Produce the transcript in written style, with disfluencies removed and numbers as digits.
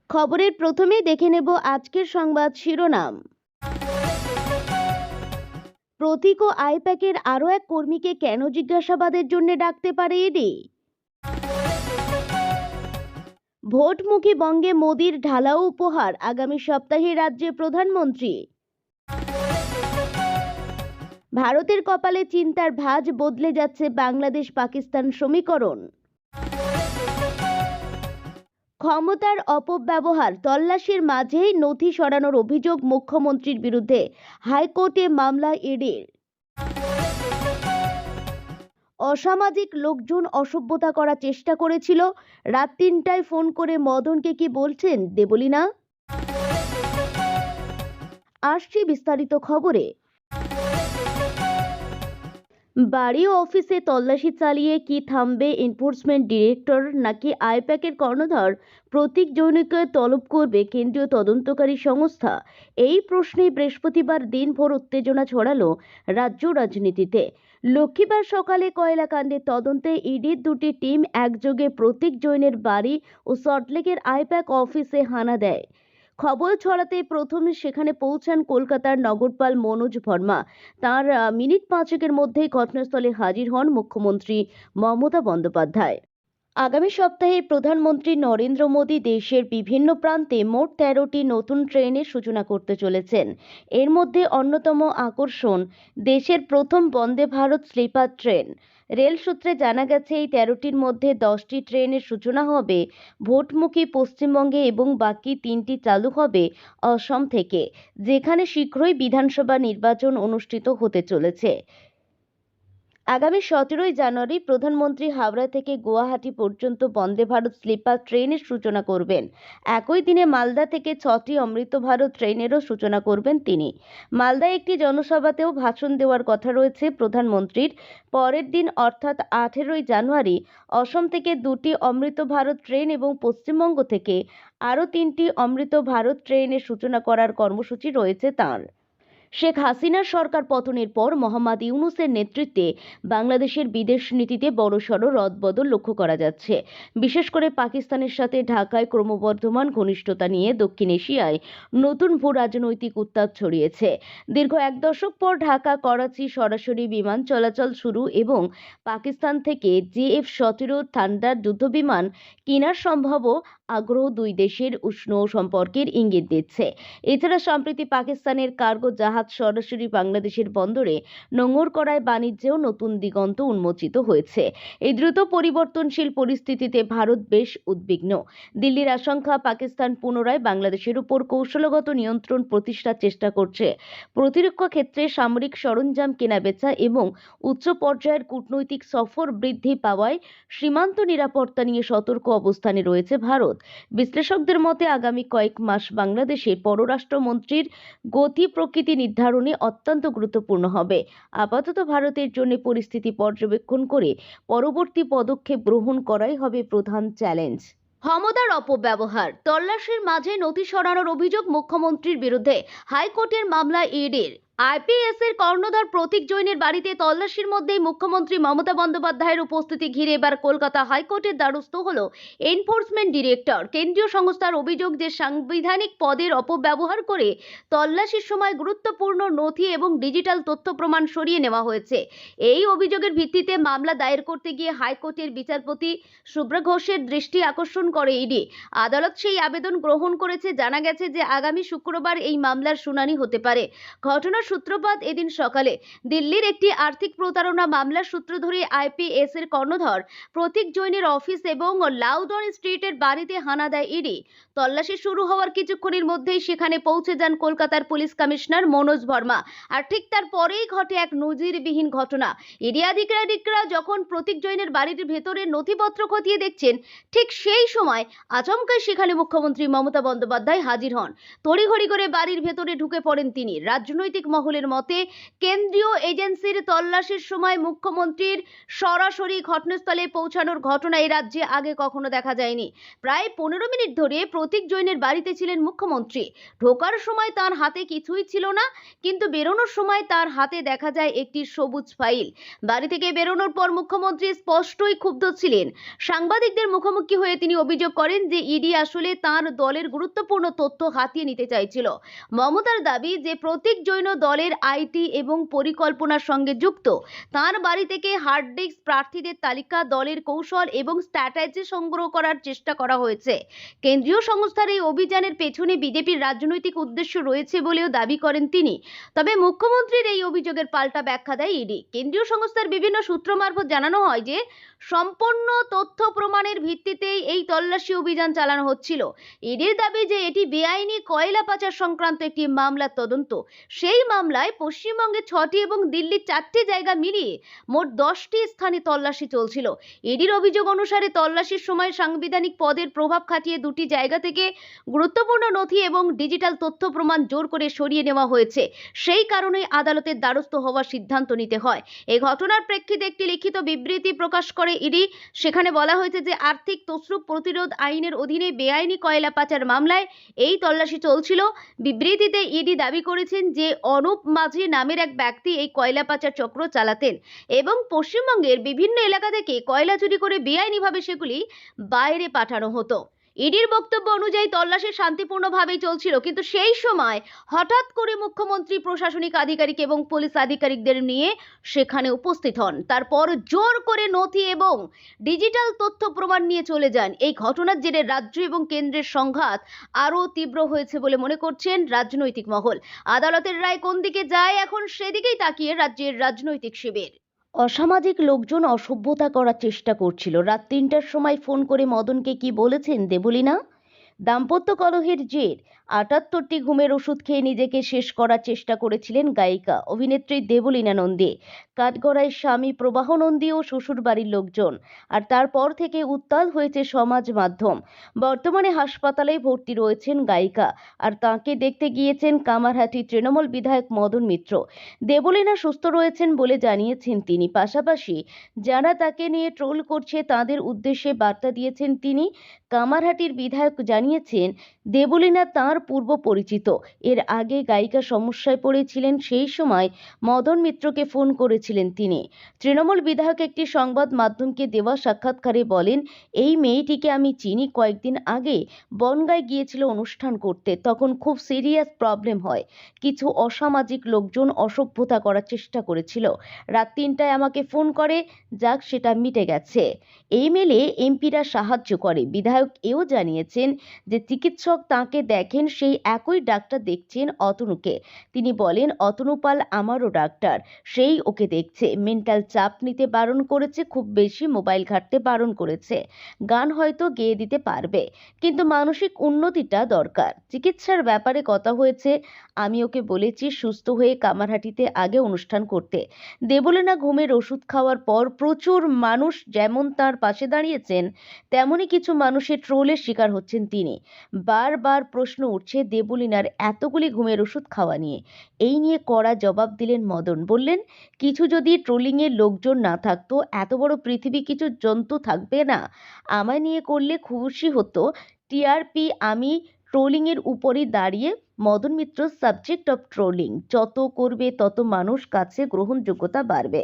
খবরের প্রথমেই দেখে নেব আজকের সংবাদ শিরোনাম। প্রতীক ও আইপ্যাকের আরও এক কর্মীকে কেন জিজ্ঞাসাবাদের জন্য ডাকতে পারে ইডি? ভোটমুখী বঙ্গে মোদির ঢালাও উপহার, আগামী সপ্তাহে রাজ্যে প্রধানমন্ত্রী। ভারতের কপালে চিন্তার ভাঁজ, বদলে যাচ্ছে বাংলাদেশ পাকিস্তান সমীকরণ। ক্ষমতার অপব্যবহার, তল্লাশির মাঝেই নথি সরানোর অভিযোগ মুখ্যমন্ত্রীর বিরুদ্ধে, হাইকোর্টে মামলা ইডির। অসামাজিক লোকজন অসভ্যতা করার চেষ্টা করেছিল, রাত ৩টায় ফোন করে মদনকে কি বলছেন দেবলীনা। আসছি বিস্তারিত খবরে। বাড়ি ও অফিসে তল্লাশি চালিয়ে কি থামবে এনফোর্সমেন্ট ডিরেক্টর, নাকি আইপ্যাকের কর্ণধার প্রতীক জৈনকে তলব করবে কেন্দ্রীয় তদন্তকারী সংস্থা? এই প্রশ্নে বৃহস্পতিবার দিনভর উত্তেজনা ছড়ালো রাজ্য রাজনীতিতে। লক্ষ্মীবার সকালে কয়লাকাণ্ডের তদন্তে ইডির দুটি টিম একযোগে প্রতীক জৈনের বাড়ি ও সল্টলেকের আইপ্যাক অফিসে হানা দেয়। খবর ছড়াতে প্রথমে সেখানে পৌঁছান কলকাতার নগরপাল মনোজ ভার্মা। তার মিনিট পাঁচেকের মধ্যেই ঘটনাস্থলে হাজির হন মুখ্যমন্ত্রী মমতা বন্দ্যোপাধ্যায়। আগামী সপ্তাহে প্রধানমন্ত্রী নরেন্দ্র মোদী দেশের বিভিন্ন প্রান্তে মোট ১৩টি নতুন ট্রেনের সূচনা করতে চলেছেন। এর মধ্যে অন্যতম আকর্ষণ দেশের প্রথম Vande Bharat sleeper train. Rail সূত্রে জানা গেছে, এই ১৩টির মধ্যে 10টি ট্রেনের সূচনা হবে ভোটমুখী পশ্চিমবঙ্গে এবং বাকি 3টি চালু হবে অসম থেকে, যেখানে শীঘ্রই বিধানসভা নির্বাচন অনুষ্ঠিত হতে চলেছে। আগামী 17ই জানুয়ারি প্রধানমন্ত্রী হাওড়া থেকে গুয়াহাটি পর্যন্ত বন্দে ভারত স্লিপার ট্রেনের সূচনা করবেন। একই দিনে মালদা থেকে 6টি অমৃত ভারত ট্রেনেরও সূচনা করবেন তিনি। মালদায় একটি জনসভাতেও ভাষণ দেওয়ার কথা রয়েছে প্রধানমন্ত্রীর। পরের দিন অর্থাৎ 18ই জানুয়ারি অসম থেকে 2টি অমৃত ভারত ট্রেন এবং পশ্চিমবঙ্গ থেকে আরও 3টি অমৃত ভারত ট্রেনের সূচনা করার কর্মসূচি রয়েছে তাঁর। শেখ হাসিনার সরকার পতনের পর মোহাম্মদ ইউনূসের নেতৃত্বে বাংলাদেশের বিদেশ নীতিতে বড়সড় রদবদল লক্ষ্য করা যাচ্ছে। বিশেষ করে পাকিস্তানের সাথে ঢাকায় ক্রমবর্ধমান ঘনিষ্ঠতা নিয়ে দক্ষিণ এশিয়ায় নতুন ভূ রাজনৈতিক উত্তাপ ছড়িয়েছে। দীর্ঘ 1 দশক পর ঢাকা করাচি সরাসরি বিমান চলাচল শুরু এবং পাকিস্তান থেকে JF-17 থান্ডার যুদ্ধবিমান কেনার সম্ভাব্য আগ্রহ দুই দেশের উষ্ণ সম্পর্কের ইঙ্গিত দিচ্ছে। এছাড়া সম্প্রতি পাকিস্তানের কার্গো জাহাজ সরাসরি বাংলাদেশের বন্দরে নোঙর করায় বাণিজ্যেও নতুন দিগন্ত উন্মোচিত হয়েছে। এই দ্রুত পরিবর্তনশীল পরিস্থিতিতে ভারত বেশ উদ্বিগ্ন। দিল্লির আশঙ্কা, পাকিস্তান পুনরায় বাংলাদেশের উপর কৌশলগত নিয়ন্ত্রণ প্রতিষ্ঠার চেষ্টা করছে। প্রতিরক্ষা ক্ষেত্রে সামরিক সরঞ্জাম কেনাবেচা এবং উচ্চ পর্যায়ের কূটনৈতিক সফর বৃদ্ধি পাওয়ায় সীমান্ত নিরাপত্তা নিয়ে সতর্ক অবস্থানে রয়েছে ভারত। বিশ্লেষকদের মতে আগামী কয়েক মাস বাংলাদেশের পররাষ্ট্রমন্ত্রীর গতি প্রকৃতি নির্ধারণে অত্যন্ত গুরুত্বপূর্ণ হবে। আপাতত ভারতের জন্য পরিস্থিতি পর্যবেক্ষণ করে পরবর্তী পদক্ষেপ গ্রহণ করাই হবে প্রধান চ্যালেঞ্জ। ক্ষমতার অপব্যবহার, তল্লাশির মাঝে নথি সরানোর অভিযোগ মুখ্যমন্ত্রীর বিরুদ্ধে, হাইকোর্টের মামলা ইডির। আইপিএস এর কর্ণধার প্রতীক জৈনের বাড়িতে তল্লাশির মধ্যেই মুখ্যমন্ত্রী মমতা বন্দ্যোপাধ্যায়ের উপস্থিতি ঘিরে এবার কলকাতা হাইকোর্টের দ্বারস্থ হল এনফোর্সমেন্ট ডিরেক্টর। কেন্দ্রীয় সংস্থার অভিযোগ যে সাংবিধানিক পদের অপব্যবহার করে তল্লাশির সময় গুরুত্বপূর্ণ নথি এবং ডিজিটাল তথ্য প্রমাণ সরিয়ে নেওয়া হয়েছে। এই অভিযোগের ভিত্তিতে মামলা দায়ের করতে গিয়ে হাইকোর্টের বিচারপতি শুভ্রা ঘোষের দৃষ্টি আকর্ষণ করে ইডি। আদালত সেই আবেদন গ্রহণ করেছে। জানা গেছে যে আগামী শুক্রবার এই মামলার শুনানি হতে পারে। ঘটনার সূত্রপাত এদিন সকালে দিল্লির একটি আর্থিক প্রতারণা মামলার সূত্র ধরে আইপিএস এর কর্ণধার প্রতীক জৈনের অফিস এবং লাউডন স্ট্রিটের বাড়িতে হানা দেয় ইডি। তল্লাশি শুরু হওয়ার কিছুক্ষণের মধ্যেই সেখানে পৌঁছে যান কলকাতার পুলিশ কমিশনার মনোজ ভার্মা। আর ঠিক তার পরেই ঘটে এক নজিরবিহীন ঘটনা। ইডি আধিকারিকরা যখন প্রতীক জৈনের বাড়ির ভেতরে নথিপত্র খতিয়ে দেখছেন, ঠিক সেই সময় আচমকাই সেখানে মুখ্যমন্ত্রী মমতা বন্দ্যোপাধ্যায় হাজির হন। তড়িঘড়ি করে বাড়ির ভেতরে ঢুকে পড়েন তিনি। রাজনৈতিক মহলের মতে কেন্দ্রীয় এজেন্সির তল্লাশির সময় মুখ্যমন্ত্রীর সরাসরি ঘটনাস্থলে পৌঁছানোর ঘটনা এই রাজ্যে আগে কখনো দেখা যায়নি। প্রায় 15 মিনিট ধরে প্রতীক জৈনের বাড়িতে ছিলেন মুখ্যমন্ত্রী। ঢোকার সময় তার হাতে কিছুই ছিল না, কিন্তু বেরোনোর সময় তার হাতে দেখা যায় একটি সবুজ ফাইল। বাড়ি থেকে বেরোনোর পর মুখ্যমন্ত্রী স্পষ্টই ক্ষুব্ধ ছিলেন। সাংবাদিকদের মুখোমুখি হয়ে তিনি অভিযোগ করেন যে ইডি আসলে তার দলের গুরুত্বপূর্ণ তথ্য হাতিয়ে নিতে চাইছিল। মমতার দাবি যে প্রতীক জৈন দলের আইটি এবং পরিকল্পনার সঙ্গে যুক্ত। তার বাড়ি থেকে হার্ড ডিস্ক, প্রার্থীদের তালিকা, দলের কৌশল এবং স্ট্র্যাটেজি সংগ্রহ করার চেষ্টা করা হয়েছে। কেন্দ্রীয় সংস্থার এই অভিযানের পেছনে বিজেপির রাজনৈতিক উদ্দেশ্য রয়েছে বলেও দাবি করেন তিনি। তবে মুখ্যমন্ত্রীর এই অভিযোগের পাল্টা ব্যাখ্যা দেয় ইডি। কেন্দ্রীয় সংস্থার বিভিন্ন সূত্র মারফত জানানো হয় যে সম্পূর্ণ তথ্য প্রমাণের ভিত্তিতেই এই তল্লাশি অভিযান চালানো হচ্ছিল। ইডির দাবি যে এটি বেআইনি কয়লা পাচার সংক্রান্ত একটি মামলার তদন্ত। সেই মামলায় পশ্চিমবঙ্গে 6টি এবং দিল্লির 4টি জায়গা মিলিয়ে মোট 10টি স্থানে তল্লাশি চলছিল। ইডির অভিযোগ অনুসারে তল্লাশির সময় সাংবিধানিক পদের প্রভাব খাটিয়ে 2টি জায়গা থেকে গুরুত্বপূর্ণ নথি এবং ডিজিটাল তথ্য প্রমাণ জোর করে সরিয়ে নেওয়া হয়েছে। সেই কারণে আদালতের দ্বারস্থ হওয়ার সিদ্ধান্ত নিতে হয়। এই ঘটনার প্রেক্ষিতে একটি লিখিত বিবৃতি প্রকাশ করে ইডি। সেখানে বলা হয়েছে যে আর্থিক তছরূপ প্রতিরোধ আইনের অধীনে বেআইনি কয়লা পাচার মামলায় এই তল্লাশি চলছিল। বিবৃতিতে ইডি দাবি করেছেন যে অনুপ মাঝি নামের এক ব্যক্তি এই কয়লা পাচার চক্র চালাতেন এবং পশ্চিমবঙ্গের বিভিন্ন এলাকা থেকে কয়লা চুরি করে বেআইনিভাবে সেগুলি বাইরে পাঠানো হতো। ইডির বক্তব্য অনুযায়ী তল্লাশি শান্তিপূর্ণভাবেই চলছিল, কিন্তু সেই সময় হঠাৎ করে মুখ্যমন্ত্রী প্রশাসনিক আধিকারিক এবং পুলিশ আধিকারিকদের নিয়ে সেখানে উপস্থিত হন। তারপর জোর করে নথি এবং ডিজিটাল তথ্য প্রমাণ নিয়ে চলে যান। এই ঘটনার জেরে রাজ্য এবং কেন্দ্রের সংঘাত আরও তীব্র হয়েছে বলে মনে করছেন রাজনৈতিক মহল। আদালতের রায় কোন দিকে যায়, এখন সেদিকেই তাকিয়ে রাজ্যের রাজনৈতিক শিবির। অসামাজিক লোকজন অসভ্যতা করার চেষ্টা করছিল। রাত 3টার সময় ফোন করে মদনকে কি বলেছেন দেবলীনা? দাম্পত্য কলহের জের 78টি ঘুমের ওষুধ খেয়ে নিজেকে শেষ করার চেষ্টা করেছিলেন গায়িকা অভিনেত্রী দেবলীনা নন্দী। কাঠগড়ায় স্বামী প্রবাহ নন্দী ও শ্বশুর বাড়ির লোকজন। আর তারপর থেকে উত্তাল হয়েছে সমাজ মাধ্যম। বর্তমানে হাসপাতালে ভর্তি রয়েছেন গায়িকা, আর তাঁকে দেখতে গিয়েছেন কামারহাটি তৃণমূল বিধায়ক মদন মিত্র। দেবলীনা সুস্থ রয়েছেন বলে জানিয়েছেন তিনি। পাশাপাশি যারা তাকে নিয়ে ট্রোল করছে তাদের উদ্দেশ্যে বার্তা দিয়েছেন তিনি। কামারহাটির বিধায়ক জানিয়েছেন দেবলীনা তাঁর পূর্ব পরিচিত। এর আগে গায়িকা সমস্যায় পড়েছিলেন, সেই সময় মদন মিত্রকে ফোন করেছিলেন তিনি। তৃণমূল বিধায়ক একটি সংবাদ মাধ্যমকে দেওয়া সাক্ষাৎকারে বলেন, এই মেয়েটিকে আমি চিনি। কয়েকদিন আগে বনগাঁয় গিয়েছিল অনুষ্ঠান করতে, তখন খুব সিরিয়াস প্রবলেম হয়। কিছু অসামাজিক লোকজন অসভ্যতা করার চেষ্টা করেছিল। রাত 3টায় আমাকে ফোন করে, যাক সেটা মিটে গেছে। এই মেলে এমপিরা সাহায্য করে। বিধায়ক এও জানিয়েছেন যে চিকিৎসক তাঁকে দেখেন, সেই একই ডাক্তার দেখছেন অতনুকে। তিনি বলেন, অতনু পাল আমারও ডাক্তার, সেই ওকে দেখছে। মেন্টাল চাপ নিতে বারণ করেছে, খুব বেশি মোবাইল ঘাঁটতে বারণ করেছে। গান হয়তো গেয়ে দিতে পারবে, কিন্তু মানসিক উন্নতিটা দরকার। চিকিৎসার ব্যাপারে কথা হয়েছে, আমি ওকে বলেছি সুস্থ হয়ে কামারহাটিতে আগে অনুষ্ঠান করতে। দেবলীনা ঘুমের ওষুধ খাওয়ার পর প্রচুর মানুষ যেমন তার পাশে দাঁড়িয়েছেন, তেমনি কিছু মানুষের ট্রোলের শিকার হচ্ছেন তিনি। বারবার প্রশ্ন উঠছে দেবলীনার এতগুলি ঘুমের ওষুধ খাওয়া নিয়ে। এই নিয়ে কড়া জবাব দিলেন মদন। বললেন, কিছু যদি ট্রোলিংয়ের লোকজন না থাকতো, এত বড় পৃথিবী কিছু জন্তু থাকবে না। আমায় নিয়ে করলে খুশি হতো টিআরপি। আমি ট্রোলিংয়ের উপরই দাঁড়িয়ে। Madan Mitra subject of trolling. যত করবে তত মানুষ কাছে গ্রহণযোগ্যতা বাড়বে।